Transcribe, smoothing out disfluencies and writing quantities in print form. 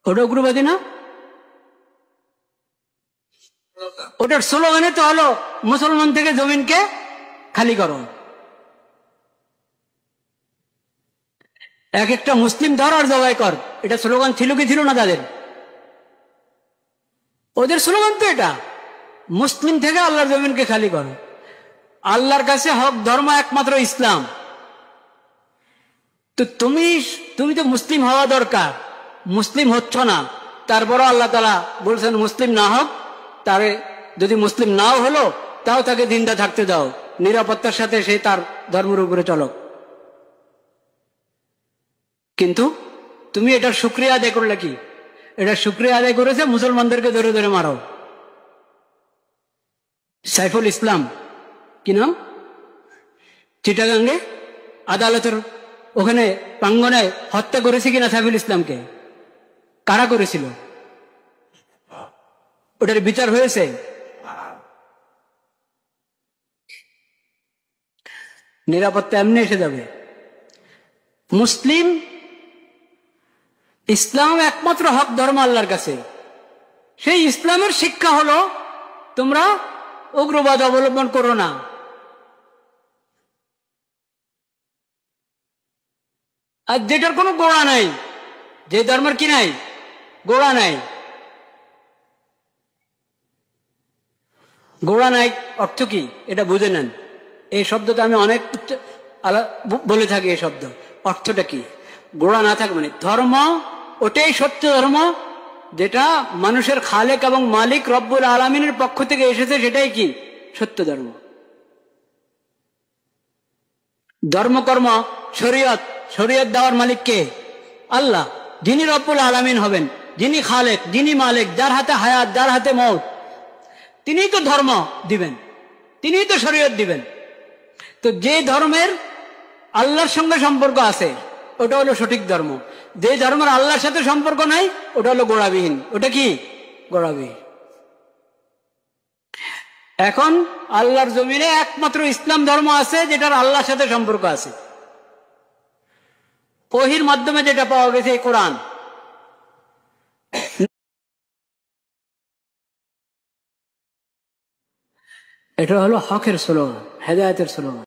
ওটা উগ্রবাদী না? ওটার স্লোগানে তো হলো মুসলমান থেকে জমিনকে খালি করো। এক একটা মুসলিম ধর আর জবাই কর, এটা স্লোগান ছিল কি ছিল না তাদের? ওদের স্লোগান তো এটা, মুসলিম থেকে আল্লাহর জমিনকে খালি করো। আল্লাহর কাছে হক ধর্ম একমাত্র ইসলাম। তো তুমি তো মুসলিম হওয়া দরকার, মুসলিম হচ্ছ না। তারপরও আল্লাহ তাআলা বলছেন মুসলিম না হোক, তারে যদি মুসলিম নাও হলো তাও তাকে জিন্দা থাকতে দাও, নিরাপত্তার সাথে সে তার ধর্মের উপরে চলো। কিন্তু তুমি এটার শুকরিয়া আদায় করলে কি? এটা শুকরিয়া আদায় করেছে মুসলমানদেরকে ধরে ধরে মারো। সাইফুল ইসলাম কি নাম, চিটাগাঙ্গে আদালতের ওখানে প্রাঙ্গনে হত্যা করেছে কিনা সাইফুল ইসলামকে? কারা করেছিল? ওটার বিচার হয়েছে? নিরাপত্তা এমনি এসে যাবে। মুসলিম ইসলাম একমাত্র হক ধর্ম আল্লাহর কাছে। সেই ইসলামের শিক্ষা হলো তোমরা উগ্রবাদ অবলম্বন করো না। আর যেটার কোনো গোড়া নাই, যে ধর্মের কি নাই, গোড়া নাই। গোড়া নাই অর্থ কি এটা বুঝে নেন। এই শব্দটা আমি অনেক বলে থাকি। এই শব্দ অর্থটা কি? গোড়া না থাকে মানে ধর্ম ওটাই সত্য ধর্ম যেটা মানুষের খালেক এবং মালিক রব্বুল আলামিনের পক্ষ থেকে এসেছে, সেটাই কি সত্য ধর্ম। ধর্মকর্ম শরীয়ত, শরীয়ত দেওয়ার মালিক কে? আল্লাহ, যিনি রব্বুল আলামিন হবেন, যিনি খালেক, যিনি মালিক, যার হাতে হায়াত, যার হাতে মওত, তিনিই তো ধর্ম দিবেন, তিনিই তো শরীয়ত দিবেন। তো যে ধর্মের আল্লাহর সঙ্গে সম্পর্ক আছে ওটা হলো সঠিক ধর্ম। যে ধর্মের আল্লাহর সাথে সম্পর্ক নাই ওটা হলো গোড়াবিহীন। ওটা কি? গোড়াবিহীন। এখন আল্লাহর জমিনে একমাত্র ইসলাম ধর্ম আছে যেটার আল্লাহর সাথে সম্পর্ক আছে। ওহীর মাধ্যমে যেটা পাওয়া গেছে কোরআন। এটা হলো হকের স্লোগান, হেদায়েতের স্লোগান।